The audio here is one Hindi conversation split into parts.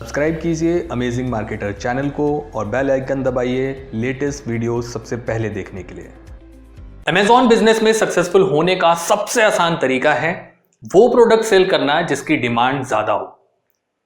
सब्सक्राइब कीजिए अमेजिंग मार्केटर चैनल को और बेल आइकन दबाइए लेटेस्ट वीडियो सबसे पहले देखने के लिए। अमेजॉन बिजनेस में सक्सेसफुल होने का सबसे आसान तरीका है वो प्रोडक्ट सेल करना जिसकी डिमांड ज्यादा हो।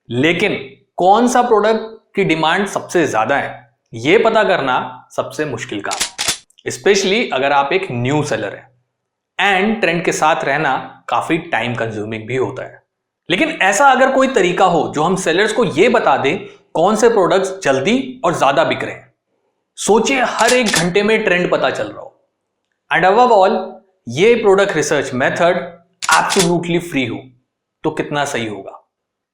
लेकिन कौन सा प्रोडक्ट की डिमांड सबसे ज्यादा है यह पता करना सबसे मुश्किल काम है, स्पेशली अगर आप एक न्यू सेलर है एंड ट्रेंड के साथ रहना काफी टाइम कंज्यूमिंग भी होता है। लेकिन ऐसा अगर कोई तरीका हो जो हम सेलर्स को यह बता दे कौन से प्रोडक्ट्स जल्दी और ज्यादा बिक रहे हैं, सोचिए हर एक घंटे में ट्रेंड पता चल रहा हो एंड अबव ऑल ये product research method absolutely free हो तो कितना सही होगा।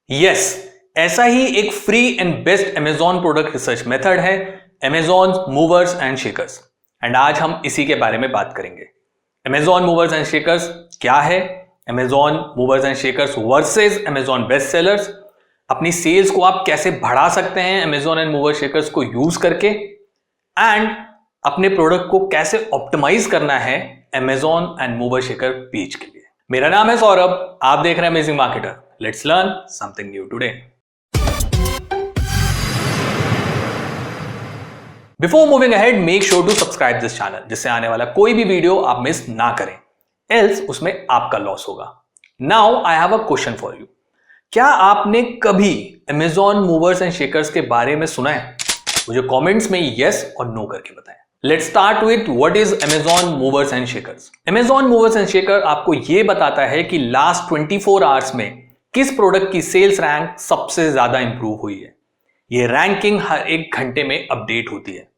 यस, ऐसा ही एक free and best Amazon product research method है Amazon movers and shakers and आज हम इसी के बारे में बात करेंगे। अमेजॉन मूवर्स एंड शेकर्स क्या है, Amazon movers and shakers versus Amazon best sellers, अपनी सेल्स को आप कैसे बढ़ा सकते हैं अमेजॉन एंड मूवर्स शेकर्स को यूज करके एंड अपने प्रोडक्ट को कैसे ऑप्टिमाइज करना है Amazon and movers shaker page के लिए। मेरा नाम है सौरभ, आप देख रहे हैं amazing marketer. Let's learn something new today. Before moving ahead make sure to subscribe this channel जिससे आने वाला कोई भी वीडियो आप मिस ना करें, एल्स उसमें आपका लॉस होगा। Now I have a question for you, क्या आपने कभी अमेजॉन मूवर्स एंड शेकर्स के बारे में सुना है? मुझे कमेंट्स में यस और नो करके बताएं। Let's start with what is Amazon movers and shakers. Amazon movers and shaker आपको यह बताता है कि लास्ट 24 आवर्स में किस प्रोडक्ट की सेल्स रैंक सबसे ज्यादा इंप्रूव हुई है। यह रैंकिंग हर एक घंटे में अपडेट होती है,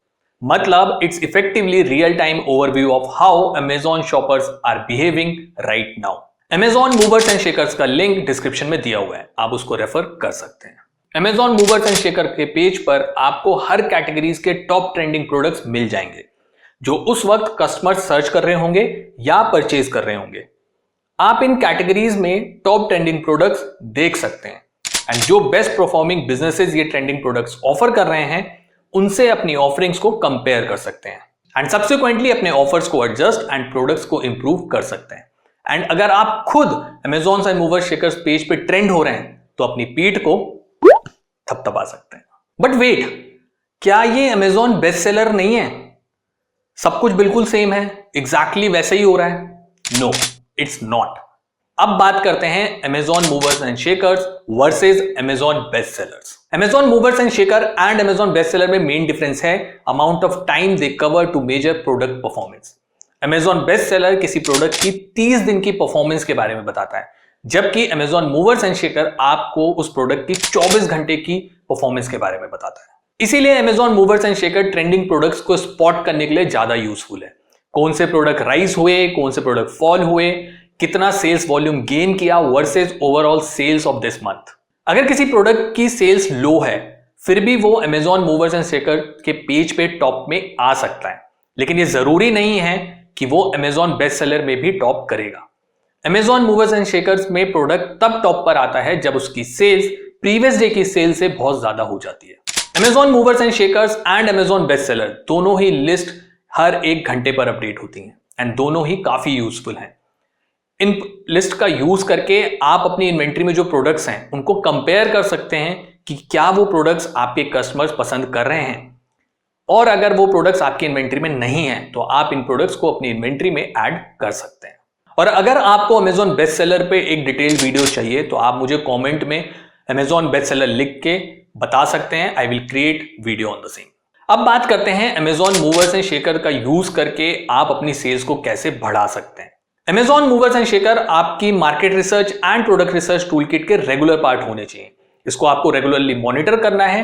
मतलब it's effectively real time overview of how Amazon shoppers are behaving right now. Amazon movers and shakers का लिंक डिस्क्रिप्शन में दिया हुआ है, आप उसको रेफर कर सकते हैं। अमेजॉन मूवर्स एंड शेकर के पेज पर आपको हर कैटेगरीज के टॉप ट्रेंडिंग प्रोडक्ट्स मिल जाएंगे जो उस वक्त कस्टमर्स सर्च कर रहे होंगे या परचेज कर रहे होंगे। आप इन कैटेगरीज में टॉप ट्रेंडिंग प्रोडक्ट्स देख सकते हैं एंड जो बेस्ट परफॉर्मिंग बिजनेसेस ये ट्रेंडिंग प्रोडक्ट्स ऑफर कर रहे हैं उनसे अपनी ऑफरिंग्स को कंपेयर कर सकते हैं एंड सब्सिक्वेंटली अपने ऑफर्स को एडजस्ट एंड प्रोडक्ट्स को इंप्रूव कर सकते हैं। एंड अगर आप खुद Amazon and movers shakers page पे ट्रेंड हो रहे हैं तो अपनी पीठ को थपथपा सकते हैं। बट वेट, क्या ये अमेजॉन बेस्ट सेलर नहीं है? सब कुछ बिल्कुल सेम है, एग्जैक्टली वैसे ही हो रहा है? No, it's not. अब बात करते हैं Amazon movers and shakers versus Amazon best sellers. Amazon movers and shaker and Amazon best seller में मेन डिफरेंस है amount of time they cover to measure product performance. Amazon best seller किसी प्रोडक्ट की 30 दिन की परफॉर्मेंस के बारे में बताता है, जबकि अमेजॉन मूवर्स एंड शेकर आपको उस प्रोडक्ट की 24 घंटे की परफॉर्मेंस के बारे में बताता है। इसीलिए Amazon movers and shaker trending products को स्पॉट करने के लिए ज्यादा यूजफुल है। कौन से प्रोडक्ट राइज हुए, कौन से प्रोडक्ट फॉल हुए, कितना सेल्स वॉल्यूम गेन किया versus overall sales of this month. अगर किसी प्रोडक्ट की सेल्स लो है फिर भी वो अमेजॉन मूवर्स एंड शेकर के पेज पे टॉप में आ सकता है, लेकिन ये जरूरी नहीं है कि वो अमेजॉन बेस्ट सेलर में भी टॉप करेगा। अमेजॉन मूवर्स एंड शेकर्स में प्रोडक्ट तब टॉप पर आता है जब उसकी सेल्स प्रीवियस डे की सेल से बहुत ज्यादा हो जाती है। Amazon movers and shakers and Amazon best seller दोनों ही लिस्ट हर एक घंटे पर अपडेट होती हैं एंड दोनों ही काफी यूजफुल हैं। इन लिस्ट का यूज करके आप अपनी इन्वेंट्री में जो प्रोडक्ट्स हैं उनको कंपेयर कर सकते हैं कि क्या वो प्रोडक्ट्स आपके कस्टमर्स पसंद कर रहे हैं, और अगर वो प्रोडक्ट्स आपकी इन्वेंट्री में नहीं है तो आप इन प्रोडक्ट्स को अपनी इन्वेंट्री में ऐड कर सकते हैं। और अगर आपको अमेजॉन बेस्ट सेलर पे एक डिटेल्ड वीडियो चाहिए तो आप मुझे कमेंट में अमेजॉन बेस्ट सेलर लिख के बता सकते हैं, I will create video on the same. अब बात करते हैं अमेजॉन मूवर्स एंड शेकर का यूज करके आप अपनी सेल्स को कैसे बढ़ा सकते हैं। अमेजॉन मूवर्स एंड शेकर आपकी market research and product research toolkit के रेगुलर पार्ट होने चाहिए। इसको आपको रेगुलरली मॉनिटर करना है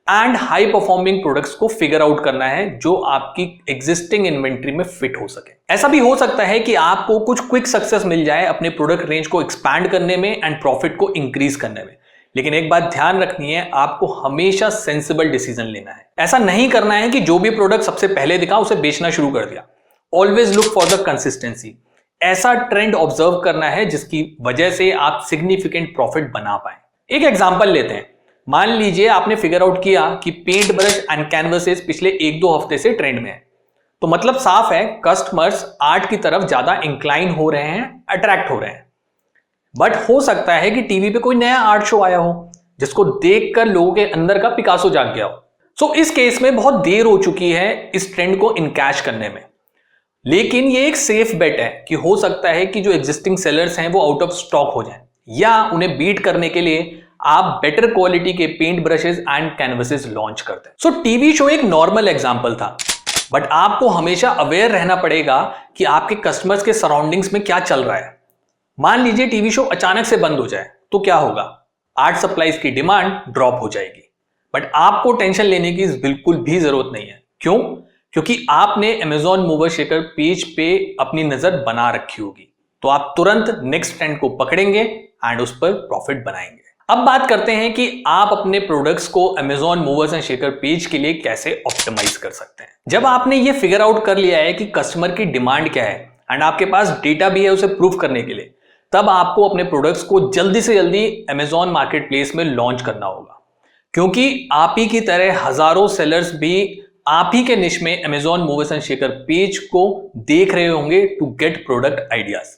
एंड हाई परफॉर्मिंग प्रोडक्ट्स को फिगर आउट करना है जो आपकी एग्जिस्टिंग इन्वेंट्री में फिट हो सके। ऐसा भी हो सकता है कि आपको कुछ क्विक सक्सेस मिल जाए अपने प्रोडक्ट रेंज को एक्सपैंड करने में एंड प्रॉफिट को इंक्रीज करने में, लेकिन एक बात ध्यान रखनी है, आपको हमेशा सेंसिबल डिसीजन लेना है। ऐसा नहीं करना है कि जो भी प्रोडक्ट सबसे पहले दिखा उसे बेचना शुरू कर दिया। Always look for the consistency. ऐसा ट्रेंड ऑब्जर्व करना है जिसकी वजह से आप सिग्निफिकेंट प्रॉफिट बना पाए। एक एग्जांपल लेते हैं, मान लीजिए आपने फिगर आउट किया कि पेंट ब्रश एंड कैनवसेस पिछले 1-2 हफ्ते से ट्रेंड में है, तो मतलब साफ है कस्टमर्स आर्ट की तरफ ज्यादा इंक्लाइन हो रहे हैं, अट्रैक्ट हो रहे हैं। बट हो सकता है कि टीवी पे कोई नया आर्ट शो आया हो जिसको देखकर लोगों के अंदर का पिकासो जाग गया हो। सो इस केस में बहुत देर हो चुकी है इस ट्रेंड को इनकैश करने में, लेकिन ये एक सेफ बेट है कि हो सकता है कि जो एग्जिस्टिंग सेलर्स हैं वो आउट ऑफ स्टॉक हो जाएं, या उन्हें बीट करने के लिए आप बेटर क्वालिटी के paint brushes and canvases launch करते हैं। सो टीवी शो एक नॉर्मल एग्जांपल था, बट आपको हमेशा अवेयर रहना पड़ेगा कि आपके कस्टमर्स के सराउंडिंग्स में क्या चल रहा है। मान लीजिए टीवी शो अचानक से बंद हो जाए तो क्या होगा? आर्ट सप्लाईज की डिमांड ड्रॉप हो जाएगी, बट आपको टेंशन लेने की बिल्कुल भी जरूरत नहीं है। क्यों? क्योंकि आपने Amazon मूवर शेकर पेज पे अपनी नजर बना रखी होगी, तो आप तुरंत नेक्स्ट ट्रेंड को पकड़ेंगे एंड उस पर प्रॉफिट बनाएंगे। अब बात करते हैं कि आप अपने प्रोडक्ट्स को Amazon movers and shaker page के लिए कैसे ऑप्टिमाइज कर सकते हैं। जब आपने ये फिगर आउट कर लिया है कि कस्टमर की डिमांड क्या है एंड आपके पास डेटा भी है उसे प्रूव करने के लिए, तब आपको अपने प्रोडक्ट्स को जल्दी से जल्दी Amazon मार्केट प्लेस में लॉन्च करना होगा, क्योंकि आप ही की तरह हजारों सेलर्स भी आप ही के निश में Amazon movers and shaker page को देख रहे होंगे टू गेट प्रोडक्ट आइडियाज।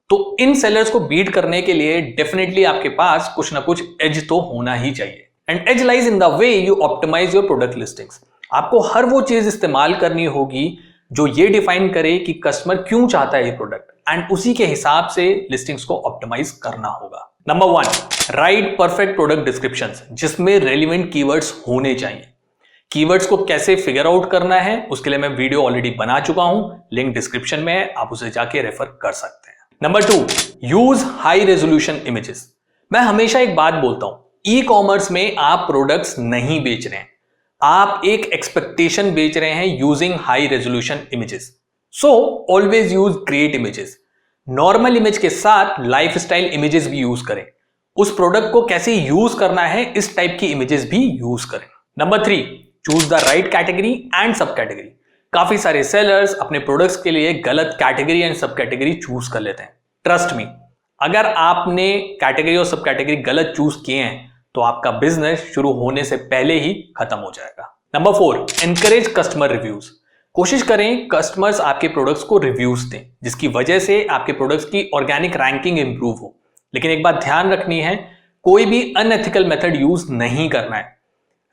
तो इन सेलर्स को बीट करने के लिए डेफिनेटली आपके पास कुछ ना कुछ एज तो होना ही चाहिए, and edge lies in the way you optimise your product listings. आपको हर वो चीज इस्तेमाल करनी होगी जो ये डिफाइन करे कि कस्टमर क्यों चाहता है ये प्रोडक्ट, एंड उसी के हिसाब से लिस्टिंग्स को ऑप्टिमाइज करना होगा। Number 1, right perfect product descriptions, जिसमें रेलिवेंट कीवर्ड्स होने चाहिए। कीवर्ड्स को कैसे फिगर आउट करना है उसके लिए मैं वीडियो ऑलरेडी बना चुका हूं, लिंक डिस्क्रिप्शन में है, आप उसे जाके रेफर कर सकते हैं। Number 2, use high resolution images. मैं हमेशा एक बात बोलता हूं, ई कॉमर्स में आप प्रोडक्ट्स नहीं बेच रहे हैं, आप एक एक्सपेक्टेशन बेच रहे हैं using high resolution images. So always use great images. Normal image के साथ लाइफस्टाइल इमेजेस भी यूज करें। उस प्रोडक्ट को कैसे यूज करना है इस टाइप की इमेजेस भी यूज करें। Number 3, choose the right category and सब कैटेगरी। काफी सारे सेलर्स अपने प्रोडक्ट्स के लिए गलत कैटेगरी एंड सब कैटेगरी चूज कर लेते हैं। ट्रस्ट मी, अगर आपने कैटेगरी और सब कैटेगरी गलत चूज किए हैं तो आपका बिजनेस शुरू होने से पहले ही खत्म हो जाएगा। Number 4, encourage customer reviews. कोशिश करें कस्टमर्स आपके प्रोडक्ट्स को रिव्यूज दें, जिसकी वजह से आपके प्रोडक्ट्स की ऑर्गेनिक रैंकिंग इंप्रूव हो। लेकिन एक बात ध्यान रखनी है, कोई भी अनएथिकल मेथड यूज नहीं करना है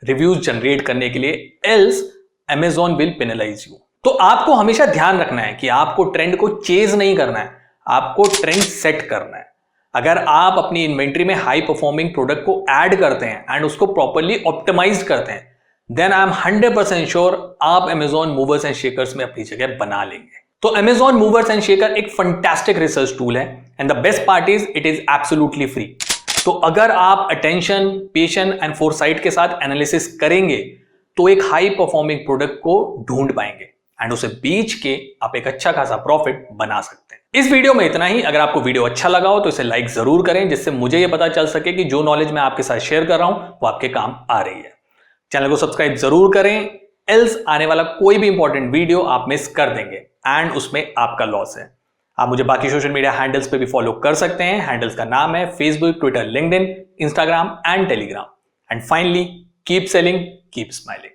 रिव्यूज जनरेट करने के लिए, else Amazon will penalise you. तो आपको हमेशा ध्यान रखना है कि आपको ट्रेंड को चेज नहीं करना है, आपको ट्रेंड सेट करना है। अगर आप अपनी इन्वेंट्री में हाई परफॉर्मिंग प्रोडक्ट को ऐड करते हैं एंड उसको प्रॉपर्ली ऑप्टिमाइज करते हैं, देन आई एम 100% श्योर आप Amazon मूवर्स एंड शेकर्स में अपनी जगह बना लेंगे। तो Amazon मूवर्स एंड शेकर एक फंटास्टिक रिसर्च टूल है, and the best part is it is absolutely free. तो अगर आप अटेंशन, पेशेंस एंड फोरसाइट के साथ एनालिसिस करेंगे तो एक हाई परफॉर्मिंग प्रोडक्ट को ढूंढ पाएंगे एंड उसे बेच के आप एक अच्छा खासा प्रॉफिट बना सकते हैं। इस वीडियो में इतना ही। अगर आपको वीडियो अच्छा लगा हो तो इसे लाइक जरूर करें, जिससे मुझे यह पता चल सके कि जो नॉलेज मैं आपके साथ शेयर कर रहा हूं वो आपके काम आ रही है। चैनल को सब्सक्राइब जरूर करें, एल्स आने वाला कोई भी इंपॉर्टेंट वीडियो आप मिस कर देंगे एंड उसमें आपका लॉस है। आप मुझे बाकी सोशल मीडिया हैंडल्स पे भी फॉलो कर सकते हैं। हैंडल्स का नाम है Facebook, Twitter, LinkedIn, Instagram and Telegram. And finally, keep selling, keep smiling.